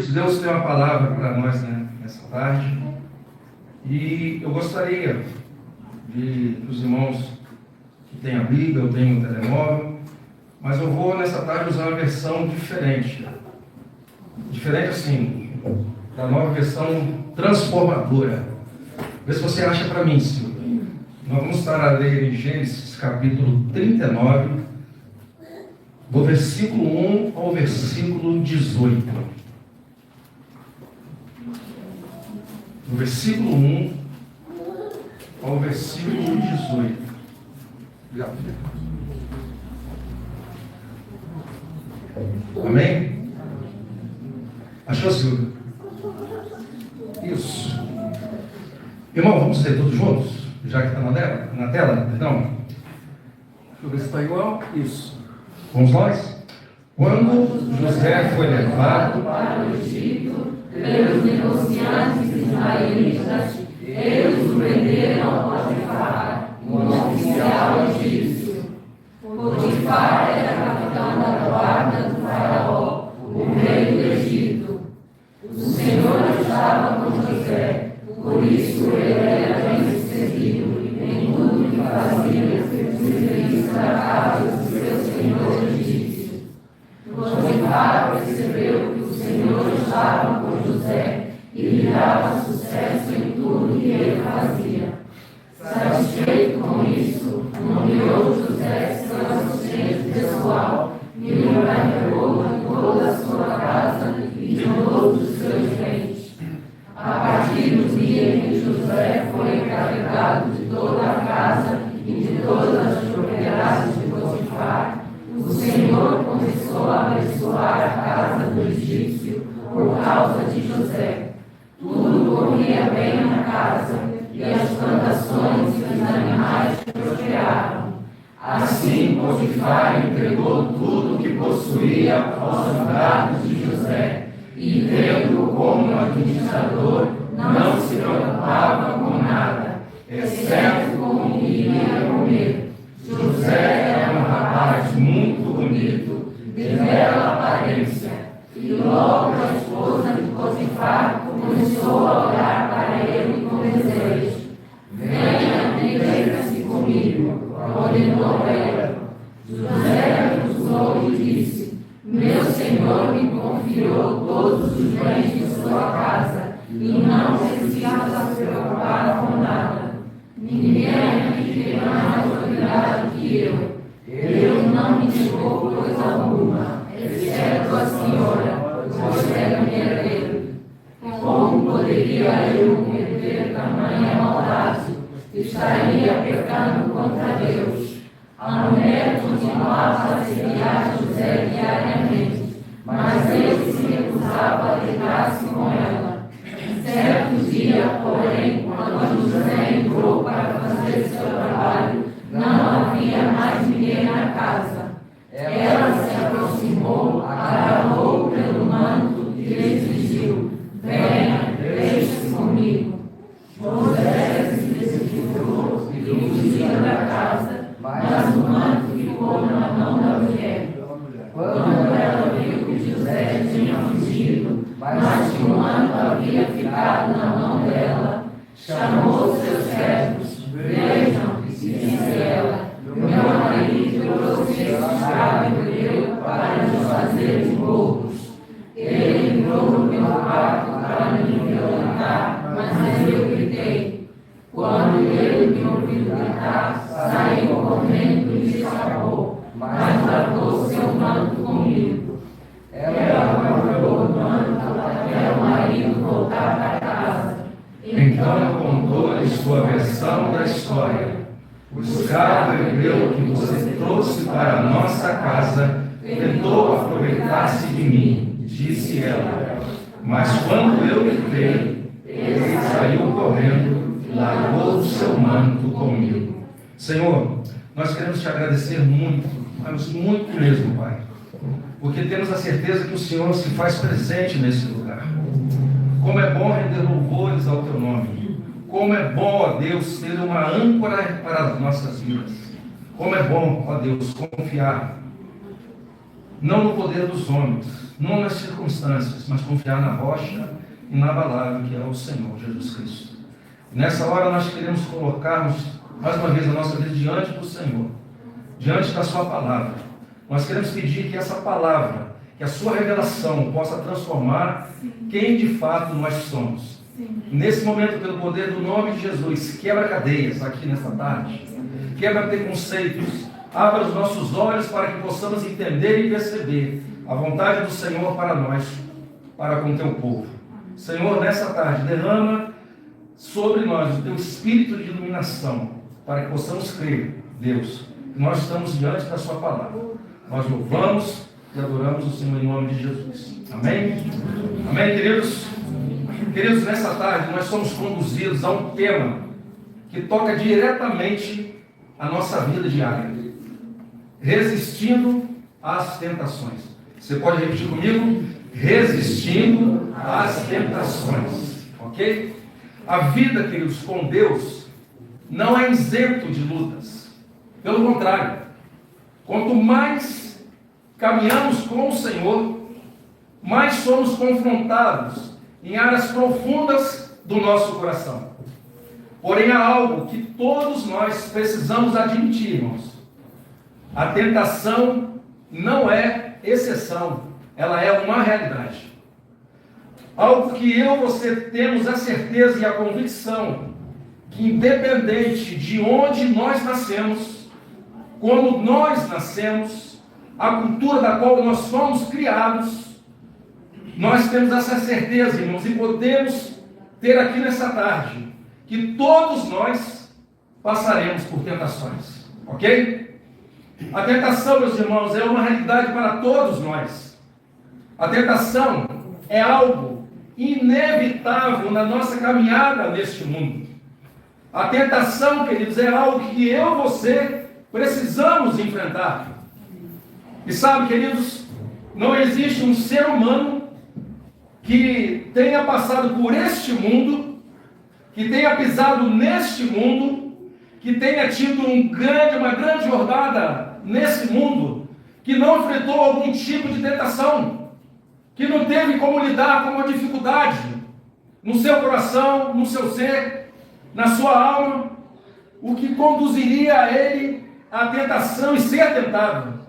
Queridos, Deus tem uma palavra para nós, né, nessa tarde. E eu gostaria de os irmãos que têm a Bíblia, eu tenho o telemóvel, mas eu vou nessa tarde usar uma versão diferente. Diferente assim, da nova versão transformadora. Vê se você acha para mim, Silvio. Nós vamos estar a ler em Gênesis capítulo 39, do versículo 1 ao versículo 18. Do versículo 1 ao versículo 18. Obrigado. Amém? Achou, Silvio? Isso. Irmão, vamos ler todos juntos? Já que está na tela? Então, deixa eu ver se está igual. Isso. Vamos nós? Quando José foi levado para o Egito pelos negociantes israelitas, eles o venderam a Potifar, um oficial egípcio. Potifar era capitão da guarda do faraó, o rei do Egito. O Senhor estava com José, por isso ele era bem sucedido em tudo que fazia, serviço da casa do seu senhor egípcio. Potifar percebeu que o Senhor estava com José e lhe dava sucesso em tudo que ele fazia. Satisfeito com isso, nomeou José seu assistente pessoal e o encarregou de toda a sua casa e de todos os seus bens. A partir do dia em que José foi encarregado de toda a casa e de todas as propriedades de Potifar, o Senhor começou a abençoar a casa do egípcio por causa de José. Tudo corria bem na casa, e as plantações e os animais prosperaram. Assim, Potifar entregou tudo o que possuía aos empregados de José, e vendo como administrador, não se preocupava com nada, exceto com o que iria comer. José era um rapaz muito bonito, de bela aparência, e logo a esposa de Potifar começou a olhar para ele com desejo. Venha e deita-se comigo, ordenou ela. José recusou e disse: meu senhor me confiou todos os bens de sua casa, e não precisa se preocupar com nada. Ninguém aqui tem mais autoridade que eu. Ele não me negou coisa alguma, exceto a senhora, pois era minha herdeira. Como poderia eu cometer tamanha maldade? Estaria pecando contra Deus. A mulher continuava a seriar José diariamente, mas ele se recusava a deitar-se com ela. Certo dia, porém, quando José entrou para fazer seu trabalho, não havia mais ninguém na casa. Ela se aproximou, agarrou pelo manto e lhe exigiu: venha, deixe-se comigo. José se desesperou e fugiu da casa, mas o manto ficou na mão da mulher. Quando ela viu que José tinha fugido, mas que o manto havia ficado na mão dela, chamou seus servos. Vejam, disse ela, meu marido trouxe esse escravo hebreu para nos fazer de bobos. Ele entrou no meu quarto para me violentar, mas eu gritei. Quando ele me ouviu gritar, saiu correndo e escapou, mas guardou seu manto comigo. Ela guardou o manto até o marido voltar para casa. Então ela contou-lhe sua versão da história. O escravo hebreu que você trouxe para a nossa casa tentou aproveitar-se de mim, disse ela. Mas quando eu gritei, ele saiu correndo e largou o seu manto comigo. Senhor, nós queremos te agradecer muito, mas muito mesmo, Pai, porque temos a certeza que o Senhor se faz presente nesse lugar. Como é bom render louvores ao teu nome. Como é bom, ó Deus, ter uma âncora para as nossas vidas. Como é bom, ó Deus, confiar não no poder dos homens, não nas circunstâncias, mas confiar na rocha inabalável que é o Senhor Jesus Cristo. Nessa hora nós queremos colocarmos mais uma vez a nossa vida diante do Senhor, diante da sua palavra. Nós queremos pedir que essa palavra, que a sua revelação possa transformar quem de fato nós somos. Nesse momento, pelo poder do nome de Jesus, quebra cadeias aqui nesta tarde, quebra preconceitos, abra os nossos olhos para que possamos entender e perceber a vontade do Senhor para nós, para com o teu povo. Senhor, nessa tarde, derrama sobre nós o teu espírito de iluminação, para que possamos crer, Deus, que nós estamos diante da sua palavra. Nós louvamos e adoramos o Senhor em nome de Jesus. Amém? Amém, queridos? Queridos, nessa tarde nós somos conduzidos a um tema que toca diretamente a nossa vida diária. Resistindo às tentações. Você pode repetir comigo? Resistindo às tentações. Ok? A vida, queridos, com Deus não é isento de lutas. Pelo contrário, quanto mais caminhamos com o Senhor, mais somos confrontados em áreas profundas do nosso coração. Porém, há algo que todos nós precisamos admitir, irmãos. A tentação não é exceção, ela é uma realidade. Algo que eu e você temos a certeza e a convicção que, independente de onde nós nascemos, como nós nascemos, a cultura da qual nós fomos criados, nós temos essa certeza, irmãos, e podemos ter aqui nessa tarde, que todos nós passaremos por tentações, ok? A tentação, meus irmãos, é uma realidade para todos nós. A tentação é algo inevitável na nossa caminhada neste mundo. A tentação, queridos, é algo que eu e você precisamos enfrentar. E sabe, queridos, não existe um ser humano que tenha passado por este mundo, que tenha pisado neste mundo, que tenha tido uma grande jornada nesse mundo, que não enfrentou algum tipo de tentação, que não teve como lidar com uma dificuldade no seu coração, no seu ser, na sua alma, o que conduziria a ele à tentação e ser tentado.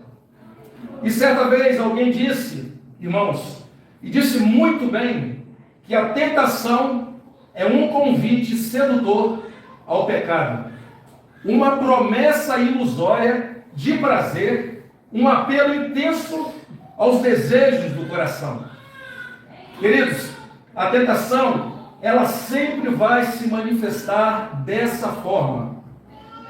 E certa vez alguém disse, irmãos, e disse muito bem, que a tentação é um convite sedutor ao pecado, uma promessa ilusória de prazer, um apelo intenso aos desejos do coração. Queridos, a tentação, ela sempre vai se manifestar dessa forma,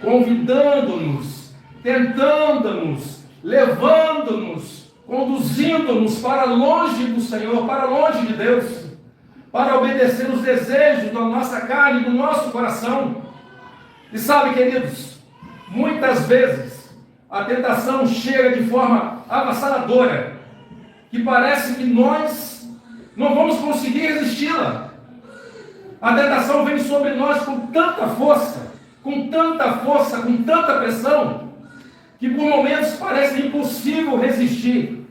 convidando-nos, tentando-nos, levando-nos, conduzindo-nos para longe do Senhor, para longe de Deus, para obedecer os desejos da nossa carne, do nosso coração. E sabe, queridos, muitas vezes a tentação chega de forma avassaladora, que parece que nós não vamos conseguir resisti-la. A tentação vem sobre nós com tanta força, com tanta pressão, que por momentos parece impossível resistir.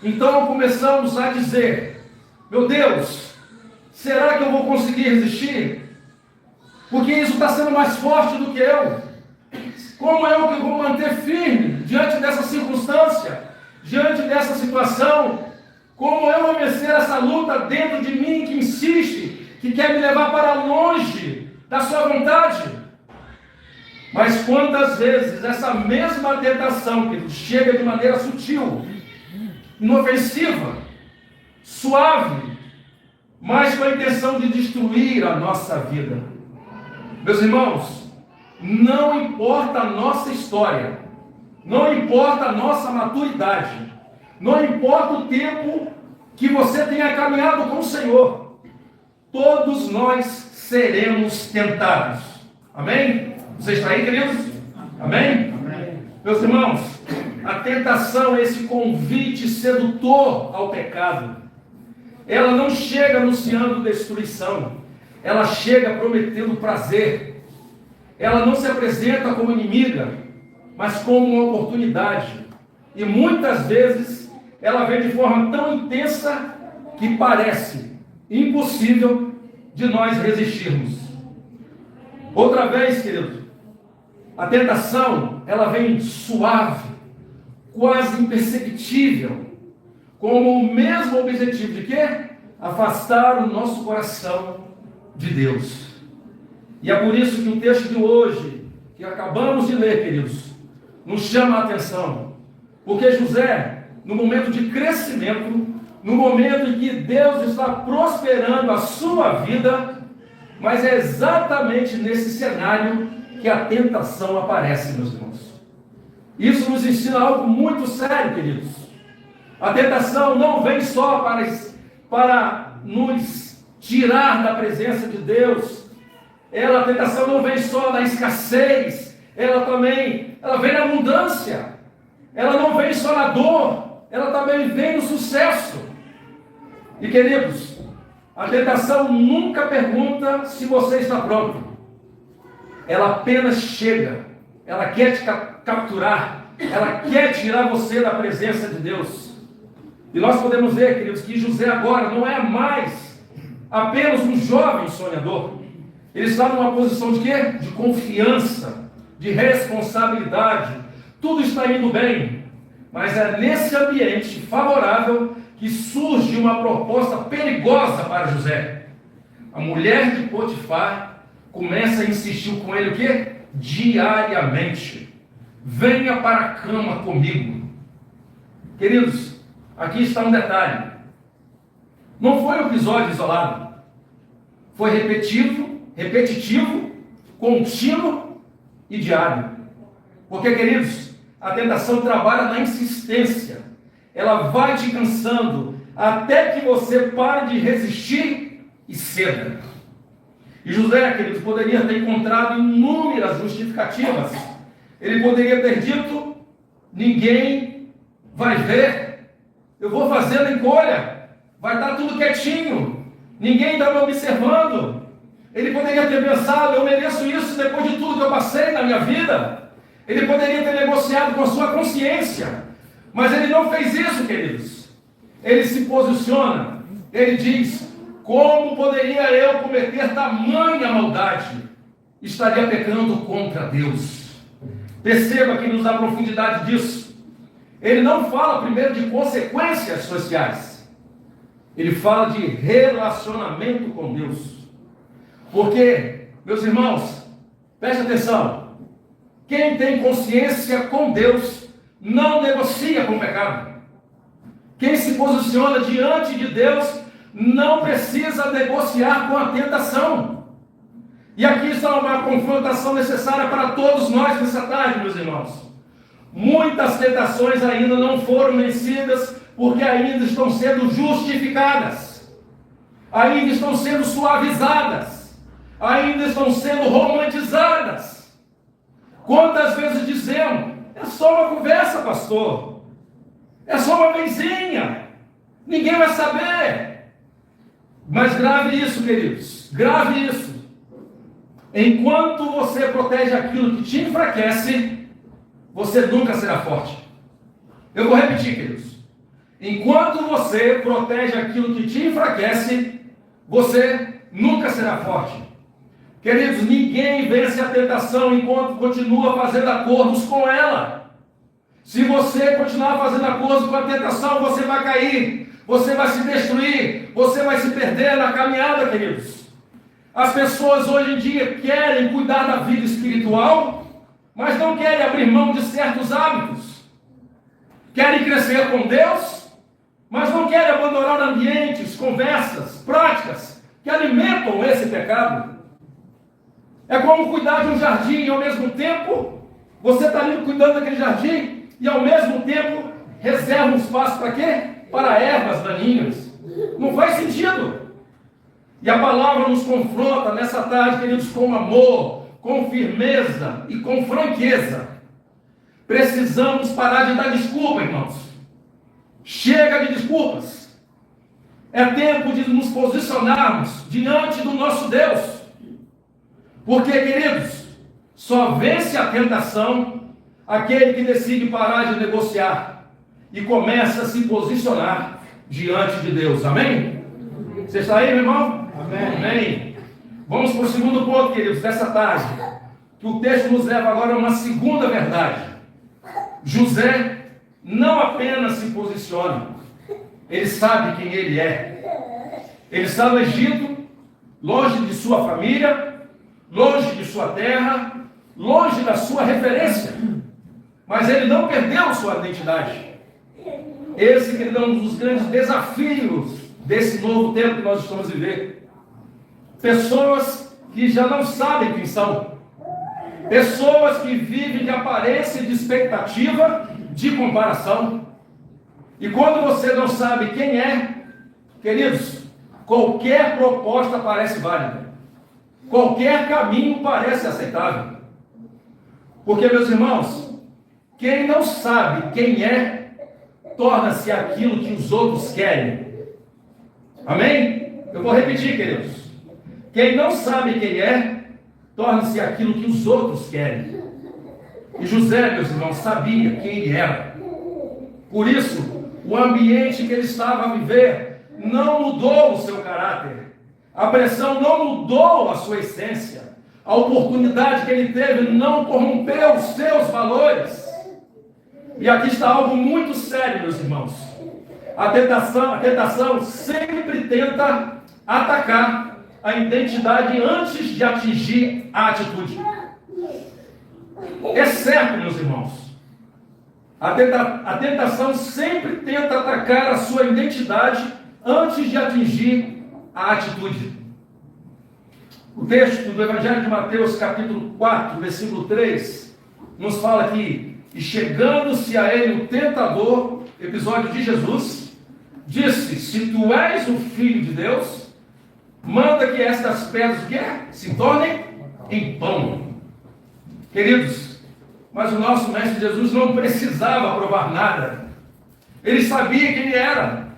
Então começamos a dizer, meu Deus, será que eu vou conseguir resistir? Porque isso está sendo mais forte do que eu. Como eu que vou manter firme diante dessa circunstância, diante dessa situação? Como eu vou vencer essa luta dentro de mim que insiste, que quer me levar para longe da sua vontade? Mas quantas vezes essa mesma tentação que chega de maneira sutil, inofensiva, suave, mas com a intenção de destruir a nossa vida. Meus irmãos, não importa a nossa história, não importa a nossa maturidade, não importa o tempo que você tenha caminhado com o Senhor, todos nós seremos tentados. Amém? Você está aí, queridos? Amém? Amém? Meus irmãos, a tentação é esse convite sedutor ao pecado. Ela não chega anunciando destruição, ela chega prometendo prazer. Ela não se apresenta como inimiga, mas como uma oportunidade. E muitas vezes ela vem de forma tão intensa que parece impossível de nós resistirmos. Outra vez, querido, a tentação, ela vem suave, quase imperceptível, com o mesmo objetivo de quê? Afastar o nosso coração de Deus. E é por isso que o texto de hoje, que acabamos de ler, queridos, nos chama a atenção. Porque José, no momento de crescimento, no momento em que Deus está prosperando a sua vida, mas é exatamente nesse cenário que a tentação aparece, meus irmãos. Isso nos ensina algo muito sério, queridos. A tentação não vem só para nos tirar da presença de Deus. A tentação não vem só na escassez, ela vem na abundância. Ela não vem só na dor, ela também vem no sucesso. E queridos, a tentação nunca pergunta se você está pronto. Ela apenas chega, ela quer te capturar, ela quer tirar você da presença de Deus. E nós podemos ver, queridos, que José agora não é mais apenas um jovem sonhador. Ele está numa posição de quê? De confiança, de responsabilidade. Tudo está indo bem, mas é nesse ambiente favorável que surge uma proposta perigosa para José. A mulher de Potifar começa a insistir com ele o quê? Diariamente. Venha para a cama comigo. Queridos, aqui está um detalhe. Não foi um episódio isolado. Foi repetitivo, contínuo e diário. Porque, queridos, a tentação trabalha na insistência. Ela vai te cansando até que você pare de resistir e ceda. E José, queridos, poderia ter encontrado inúmeras justificativas. Ele poderia ter dito: ninguém vai ver, eu vou fazendo encolha, vai estar tudo quietinho, ninguém está me observando. Ele poderia ter pensado: eu mereço isso depois de tudo que eu passei na minha vida. Ele poderia ter negociado com a sua consciência, mas ele não fez isso, queridos. Ele se posiciona, ele diz: como poderia eu cometer tamanha maldade? Estaria pecando contra Deus. Perceba que nos dá profundidade disso. Ele não fala primeiro de consequências sociais. Ele fala de relacionamento com Deus. Porque, meus irmãos, preste atenção. Quem tem consciência com Deus não negocia com o pecado. Quem se posiciona diante de Deus não precisa negociar com a tentação. E aqui está uma confrontação necessária para todos nós nessa tarde, meus irmãos. Muitas tentações ainda não foram vencidas porque ainda estão sendo justificadas, ainda estão sendo suavizadas, ainda estão sendo romantizadas. Quantas vezes dizemos: é só uma conversa, pastor, é só uma benzinha, ninguém vai saber. Mas grave isso, queridos, grave isso. Enquanto você protege aquilo que te enfraquece, você nunca será forte. Eu vou repetir, queridos. Enquanto você protege aquilo que te enfraquece, você nunca será forte. Queridos, ninguém vence a tentação enquanto continua fazendo acordos com ela. Se você continuar fazendo acordos com a tentação, você vai cair, você vai se destruir, você vai se perder na caminhada, queridos. As pessoas hoje em dia querem cuidar da vida espiritual, mas não querem abrir mão de certos hábitos. Querem crescer com Deus, mas não querem abandonar ambientes, conversas, práticas que alimentam esse pecado. É como cuidar de um jardim e ao mesmo tempo você está ali cuidando daquele jardim e ao mesmo tempo reserva um espaço para quê? Para ervas daninhas. Não faz sentido. E a palavra nos confronta nessa tarde, queridos, com amor, com firmeza e com franqueza. Precisamos parar de dar desculpa, irmãos. Chega de desculpas. É tempo de nos posicionarmos diante do nosso Deus. Porque, queridos, só vence a tentação aquele que decide parar de negociar e começa a se posicionar diante de Deus. Amém? Você está aí, meu irmão? Amém. Amém. Vamos para o segundo ponto, queridos, dessa tarde, que o texto nos leva agora a uma segunda verdade. José não apenas se posiciona, ele sabe quem ele é. Ele está no Egito, longe de sua família, longe de sua terra, longe da sua referência. Mas ele não perdeu sua identidade. Esse, querido, é um dos grandes desafios desse novo tempo que nós estamos vivendo. Pessoas que já não sabem quem são. Pessoas que vivem de aparência e de expectativa, de comparação. E quando você não sabe quem é, queridos, qualquer proposta parece válida. Qualquer caminho parece aceitável. Porque, meus irmãos, quem não sabe quem é, torna-se aquilo que os outros querem. Amém? Eu vou repetir, queridos. Quem não sabe quem é, torna-se aquilo que os outros querem. E José, meus irmãos, sabia quem ele era. Por isso, o ambiente que ele estava a viver não mudou o seu caráter. A pressão não mudou a sua essência. A oportunidade que ele teve não corrompeu os seus valores. E aqui está algo muito sério, meus irmãos. A tentação sempre tenta atacar a identidade antes de atingir a atitude. É certo, meus irmãos. A tentação sempre tenta atacar a sua identidade antes de atingir a atitude. O texto do Evangelho de Mateus, capítulo 4, versículo 3, nos fala que, e chegando-se a ele o tentador, episódio de Jesus, disse: se tu és o Filho de Deus, manda que estas pedras se tornem em pão. Queridos, mas o nosso Mestre Jesus não precisava provar nada. Ele sabia quem ele era.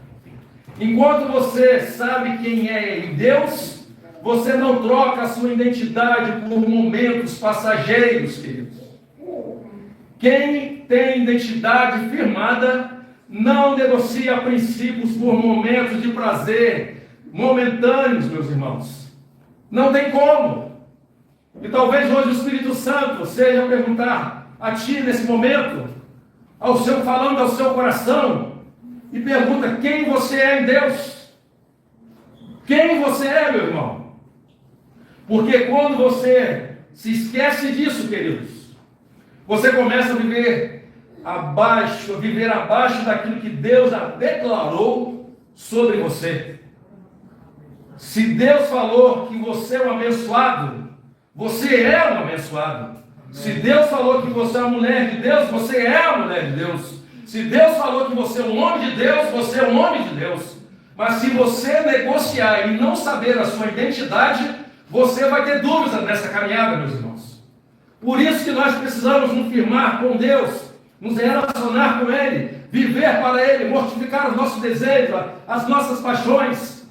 Enquanto você sabe quem é em Deus, você não troca a sua identidade por momentos passageiros, queridos. Quem tem identidade firmada não negocia princípios por momentos de prazer momentâneos, meus irmãos. Não tem como. E talvez hoje o Espírito Santo seja perguntar a ti nesse momento, falando ao seu coração, e pergunta: quem você é em Deus? Quem você é, meu irmão? Porque quando você se esquece disso, queridos, você começa a viver abaixo daquilo que Deus já declarou sobre você. Se Deus falou que você é um abençoado, você é um abençoado. Se Deus falou que você é uma mulher de Deus, você é a mulher de Deus. Se Deus falou que você é um homem de Deus, você é um homem de Deus. Mas se você negociar e não saber a sua identidade, você vai ter dúvidas nessa caminhada, meus irmãos. Por isso que nós precisamos nos firmar com Deus, nos relacionar com Ele, viver para Ele, mortificar os nossos desejos, as nossas paixões.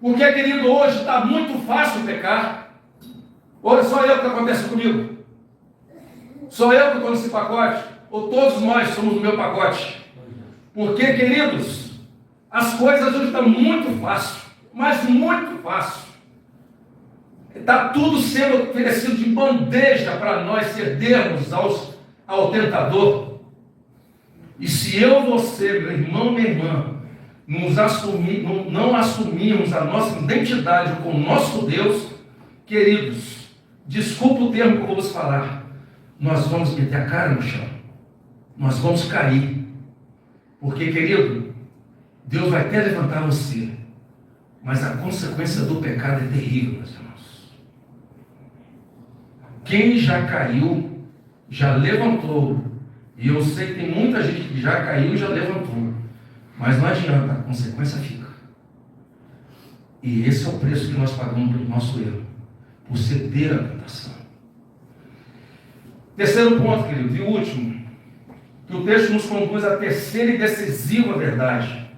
Porque, querido, hoje está muito fácil pecar. Hoje só eu que acontece comigo. Sou eu que estou nesse pacote, ou todos nós somos no meu pacote. Porque, queridos, as coisas hoje estão muito fácil, mas muito fácil. Está tudo sendo oferecido de bandeja para nós cedermos ao tentador. E se eu, você, meu irmão, minha irmã, não assumirmos a nossa identidade com o nosso Deus, queridos, desculpa o termo que eu vou vos falar, nós vamos meter a cara no chão. Nós vamos cair. Porque, querido, Deus vai até levantar você, mas a consequência do pecado é terrível, meus irmãos. Quem já caiu, já levantou. E eu sei que tem muita gente que já caiu e já levantou. Mas não adianta, a consequência fica. E esse é o preço que nós pagamos pelo nosso erro, por ceder à tentação. Terceiro ponto, querido, e último, que o texto nos conduz à terceira e decisiva verdade.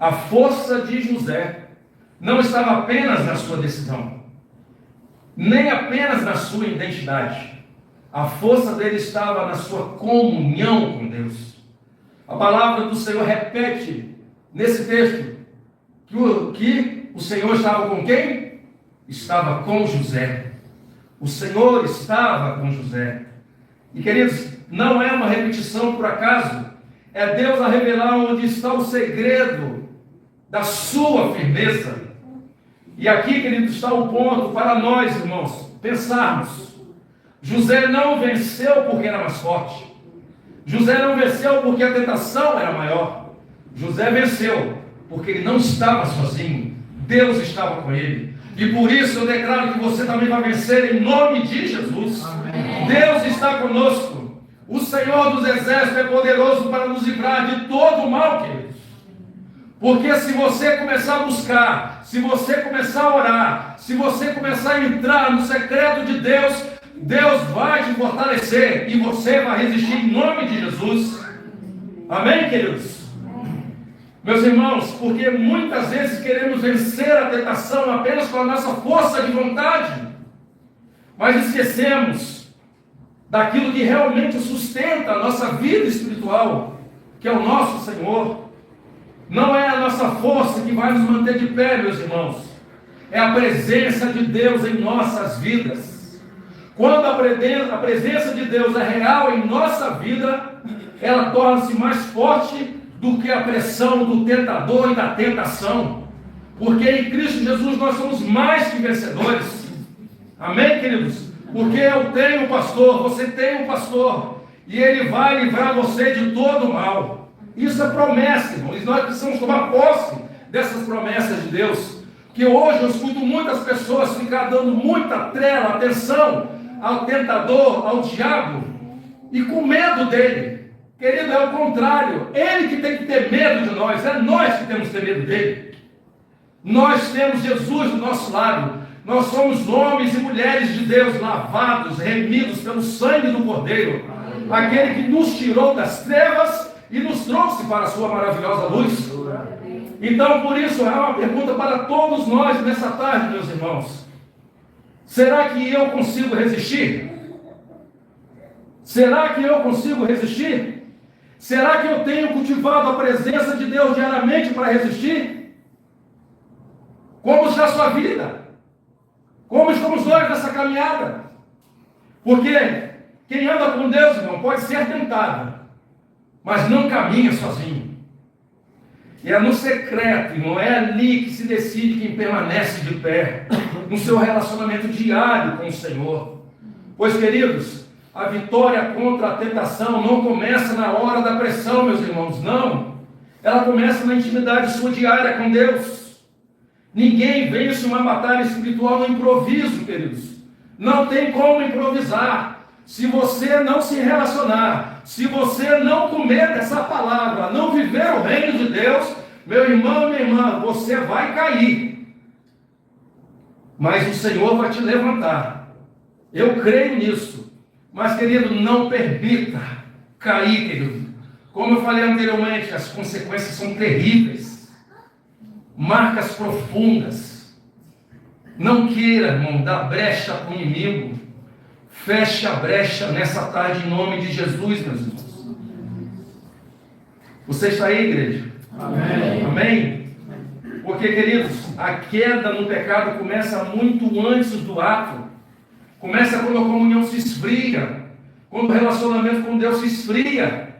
A força de José não estava apenas na sua decisão, nem apenas na sua identidade. A força dele estava na sua comunhão com Deus. A palavra do Senhor repete nesse texto que o Senhor estava com quem? Estava com José. O Senhor estava com José. E queridos, não é uma repetição por acaso. É Deus a revelar onde está o segredo da sua firmeza. E aqui, queridos, está o ponto para nós, irmãos, pensarmos. José não venceu porque era mais forte. José não venceu porque a tentação era maior. José venceu porque ele não estava sozinho. Deus estava com ele. E por isso eu declaro que você também vai vencer em nome de Jesus. Amém. Deus está conosco. O Senhor dos Exércitos é poderoso para nos livrar de todo o mal, queridos. Porque se você começar a buscar, se você começar a orar, se você começar a entrar no secreto de Deus, Deus vai te fortalecer e você vai resistir em nome de Jesus. Amém, queridos? Meus irmãos, porque muitas vezes queremos vencer a tentação apenas com a nossa força de vontade, mas esquecemos daquilo que realmente sustenta a nossa vida espiritual, que é o nosso Senhor. Não é a nossa força que vai nos manter de pé, meus irmãos. É a presença de Deus em nossas vidas. Quando a presença de Deus é real em nossa vida, ela torna-se mais forte do que a pressão do tentador e da tentação. Porque em Cristo Jesus nós somos mais que vencedores. Amém, queridos? Porque eu tenho um pastor, você tem um pastor, e ele vai livrar você de todo o mal. Isso é promessa, irmãos. Nós precisamos tomar posse dessas promessas de Deus. Que hoje eu escuto muitas pessoas ficar dando muita trela, atenção ao tentador, ao diabo, e com medo dele. Querido, é o contrário. Ele que tem que ter medo de nós. É nós que temos que ter medo dele. Nós temos Jesus do nosso lado. Nós somos homens e mulheres de Deus, lavados, remidos pelo sangue do Cordeiro. Aquele que nos tirou das trevas e nos trouxe para a sua maravilhosa luz. Então, por isso, é uma pergunta para todos nós nessa tarde, meus irmãos. Será que eu consigo resistir? Será que eu consigo resistir? Será que eu tenho cultivado a presença de Deus diariamente para resistir? Como está a sua vida? Como estamos nós nessa caminhada? Porque quem anda com Deus, irmão, pode ser tentado, mas não caminha sozinho. E é no secreto, não é ali que se decide quem permanece de pé, no seu relacionamento diário com o Senhor. Pois, queridos, a vitória contra a tentação não começa na hora da pressão, meus irmãos, não. Ela começa na intimidade sua diária com Deus. Ninguém vence uma batalha espiritual no improviso, queridos. Não tem como improvisar. Se você não se relacionar, se você não comer dessa palavra, não viver o reino de Deus, meu irmão, minha irmã, você vai cair. Mas o Senhor vai te levantar. Eu creio nisso. Mas, querido, não permita cair, querido. Como eu falei anteriormente, as consequências são terríveis. Marcas profundas. Não queira, irmão, dar brecha para o inimigo. Feche a brecha nessa tarde em nome de Jesus, meus irmãos. Você está aí, igreja? Amém. Amém? Porque, queridos, a queda no pecado começa muito antes do ato. Começa quando a comunhão se esfria. Quando o relacionamento com Deus se esfria.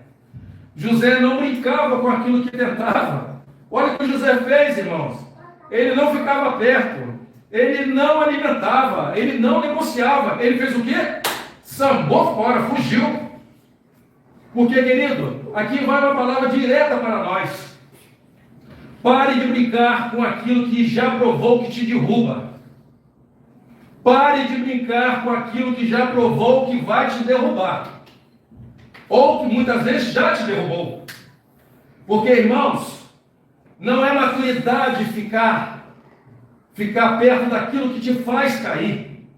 José não brincava com aquilo que tentava. Olha o que José fez, irmãos. Ele não ficava perto. Ele não alimentava. Ele não negociava. Ele fez o quê? Sambou fora, fugiu. Porque, querido, aqui vai uma palavra direta para nós. Pare de brincar com aquilo que já provou que te derruba. Pare de brincar com aquilo que já provou que vai te derrubar. Ou que muitas vezes já te derrubou. Porque, irmãos, não é maturidade ficar perto daquilo que te faz cair.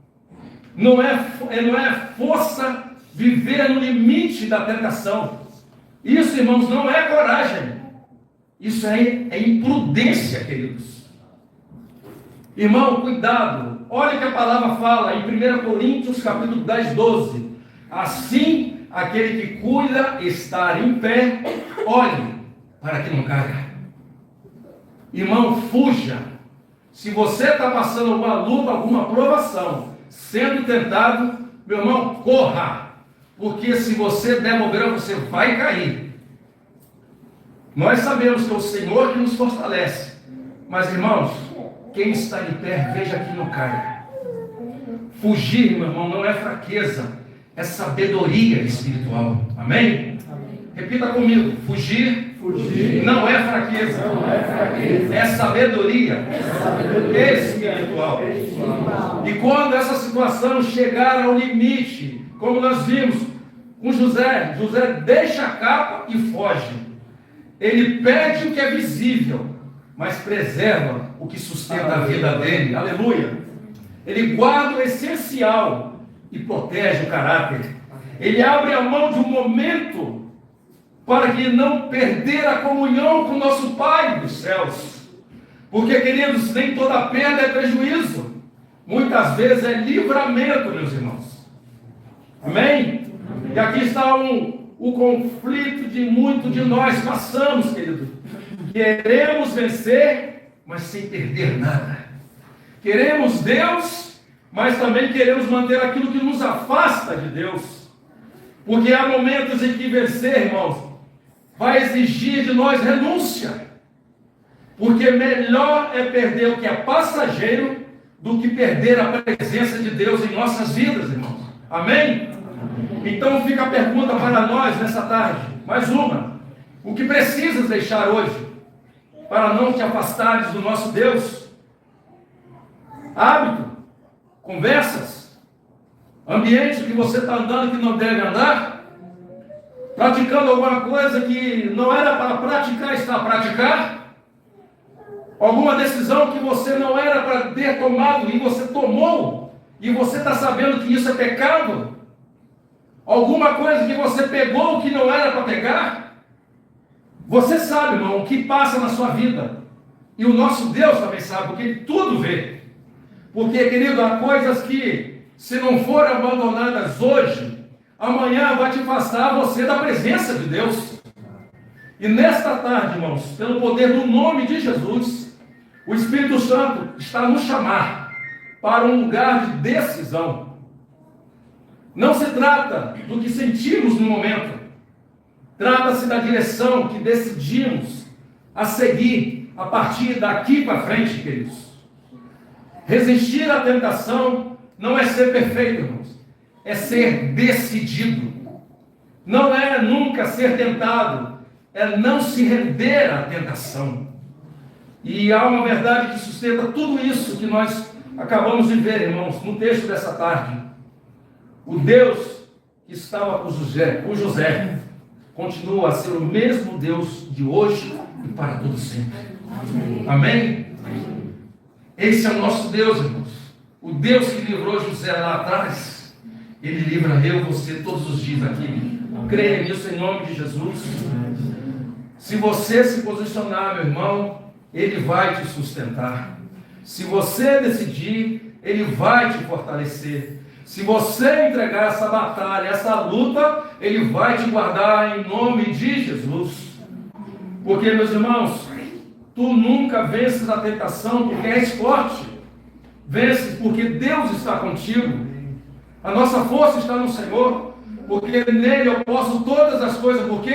Não é força viver no limite da tentação. Isso, irmãos, não é coragem. Isso é imprudência, queridos. Irmão, cuidado. Olha o que a palavra fala em 1 Coríntios capítulo 10, 12. Assim aquele que cuida estar em pé, olhe para que não caia. Irmão, fuja. Se você está passando alguma luta, alguma provação, sendo tentado, meu irmão, corra. Porque se você der bobeira, você vai cair. Nós sabemos que é o Senhor que nos fortalece. Mas, irmãos, quem está em pé, veja que não caia. Fugir, meu irmão, não é fraqueza, é sabedoria espiritual. Amém? Repita comigo: fugir não é fraqueza, é sabedoria espiritual. E quando essa situação chegar ao limite, como nós vimos com José deixa a capa e foge. Ele perde o que é visível, mas preserva o que sustenta a vida dele. Aleluia! Ele guarda o essencial e protege o caráter. Ele abre a mão de um momento para que não perder a comunhão com o nosso Pai dos céus. Porque, queridos, nem toda perda é prejuízo. Muitas vezes é livramento, meus irmãos. Amém? E aqui está o conflito de muitos de nós passamos, querido. Queremos vencer, mas sem perder nada. Queremos Deus, mas também queremos manter aquilo que nos afasta de Deus. Porque há momentos em que vencer, irmãos, vai exigir de nós renúncia. Porque melhor é perder o que é passageiro do que perder a presença de Deus em nossas vidas, irmãos. Amém? Então fica a pergunta para nós nessa tarde, mais uma: o que precisas deixar hoje para não te afastares do nosso Deus? Hábito, conversas, ambiente que você está andando que não deve andar, praticando alguma coisa que não era para praticar, está a praticar, alguma decisão que você não era para ter tomado e você tomou, e você está sabendo que isso é pecado, alguma coisa que você pegou que não era para pegar. Você sabe, irmão, o que passa na sua vida, e o nosso Deus também sabe, porque Ele tudo vê. Porque, querido, há coisas que, se não forem abandonadas hoje, amanhã vai te afastar você da presença de Deus. E nesta tarde, irmãos, pelo poder do nome de Jesus, o Espírito Santo está a nos chamar para um lugar de decisão. Não se trata do que sentimos no momento, trata-se da direção que decidimos a seguir a partir daqui para frente, queridos. Resistir à tentação não é ser perfeito, irmãos, é ser decidido. Não é nunca ser tentado, é não se render à tentação. E há uma verdade que sustenta tudo isso que nós acabamos de ver, irmãos, no texto dessa tarde. O Deus que estava com José continua a ser o mesmo Deus de hoje e para todo sempre. Amém? Esse é o nosso Deus, irmãos. O Deus que livrou José lá atrás, Ele livra eu e você todos os dias aqui. Creia nisso em nome de Jesus. Se você se posicionar, meu irmão, Ele vai te sustentar. Se você decidir, Ele vai te fortalecer. Se você entregar essa batalha, essa luta, Ele vai te guardar em nome de Jesus. Porque, meus irmãos, tu nunca vences a tentação porque és forte. Vences porque Deus está contigo. A nossa força está no Senhor, porque nele eu posso todas as coisas, porque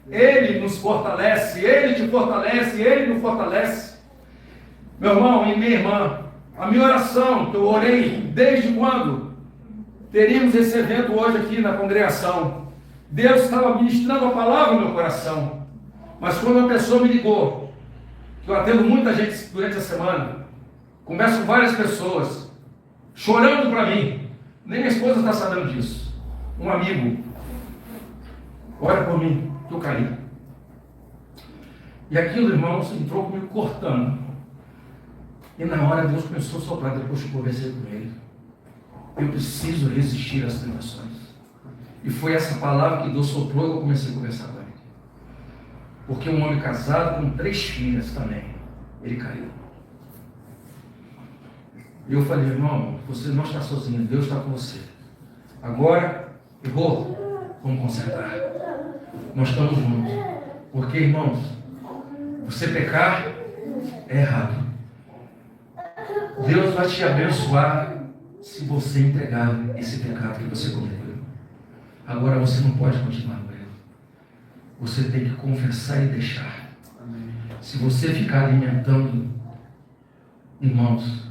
Ele nos fortalece, Ele te fortalece, Ele nos fortalece. Meu irmão e minha irmã, a minha oração, que eu orei desde quando teríamos esse evento hoje aqui na congregação, Deus estava ministrando a palavra no meu coração. Mas quando uma pessoa me ligou, que eu atendo muita gente durante a semana, converso com várias pessoas, chorando para mim, nem minha esposa está sabendo disso, um amigo, ora por mim, que eu caí. E aquilo, irmãos, entrou comigo cortando. E na hora Deus começou a soprar, depois que eu conversei com ele. Eu preciso resistir às tentações. E foi essa palavra que Deus soprou e eu comecei a conversar com ele. Porque um homem casado com 3 filhas também, ele caiu. E eu falei, irmão, você não está sozinho, Deus está com você. Agora, errou, Vamos consertar. Nós estamos juntos. Porque, irmãos, você pecar é errado. Deus vai te abençoar se você entregar esse pecado que você cometeu. Agora você não pode continuar com ele. Você tem que confessar e deixar. Se você ficar alimentando, irmãos,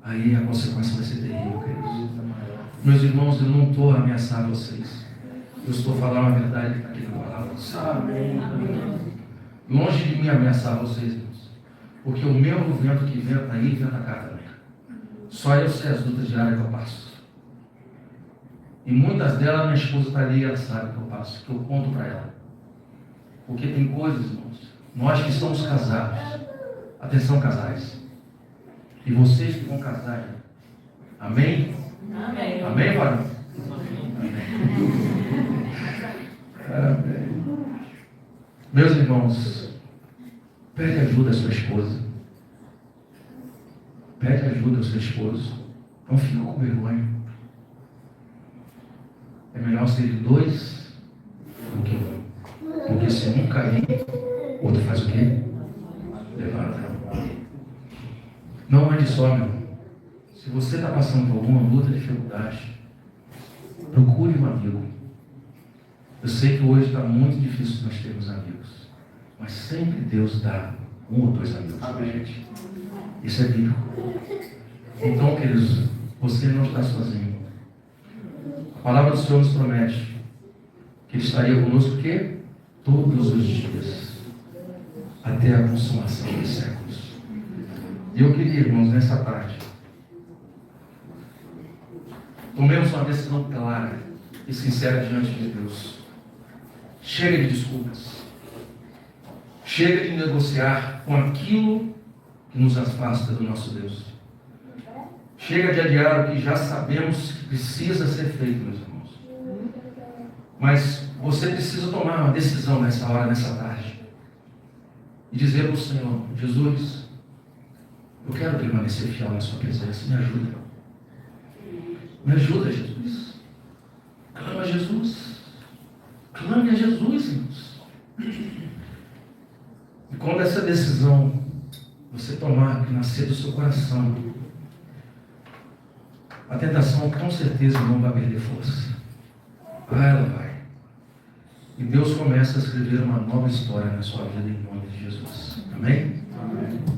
aí a consequência vai ser terrível, queridos. Meus irmãos, eu não estou a ameaçar vocês. Eu estou falando a verdade que está aqui na palavra do Senhor. Longe de mim ameaçar vocês, irmãos. Porque o mesmo vento que venta aí, venta cá também. Só eu sei as lutas diárias que eu passo. E muitas delas, minha esposa está ali, ela sabe que eu passo, que eu conto para ela. Porque tem coisas, irmãos, nós que estamos casados, atenção casais, e vocês que vão casar, amém? Amém. Amém, varão? Amém. Meus irmãos, pede ajuda à sua esposa. Pede ajuda ao seu esposo. Não fica com vergonha. É melhor ser de dois do que um. Porque se um cair, o outro faz o quê? Levanta. Não ande só, meu irmão. Se você está passando por alguma luta, dificuldade, procure um amigo. Eu sei que hoje está muito difícil nós termos amigos. Mas sempre Deus dá um ou dois amigos para a gente. Isso é bíblico. Então, queridos, você não está sozinho. A palavra do Senhor nos promete que Ele estaria conosco o quê? Todos os dias, até a consumação dos séculos. E eu queria, irmãos, nessa tarde, tomemos uma decisão clara e sincera diante de Deus. Chega de desculpas. Chega de negociar com aquilo que nos afasta do nosso Deus. Chega de adiar o que já sabemos que precisa ser feito, meus irmãos. Mas você precisa tomar uma decisão nessa hora, nessa tarde. E dizer para o Senhor: Jesus, eu quero permanecer fiel na sua presença. Me ajuda. Me ajuda, Jesus. Clama a Jesus. Clame a Jesus, irmãos. E quando essa decisão você tomar, que nascer do seu coração, a tentação com certeza não vai perder força. Ela vai. E Deus começa a escrever uma nova história na sua vida em nome de Jesus. Amém? Amém.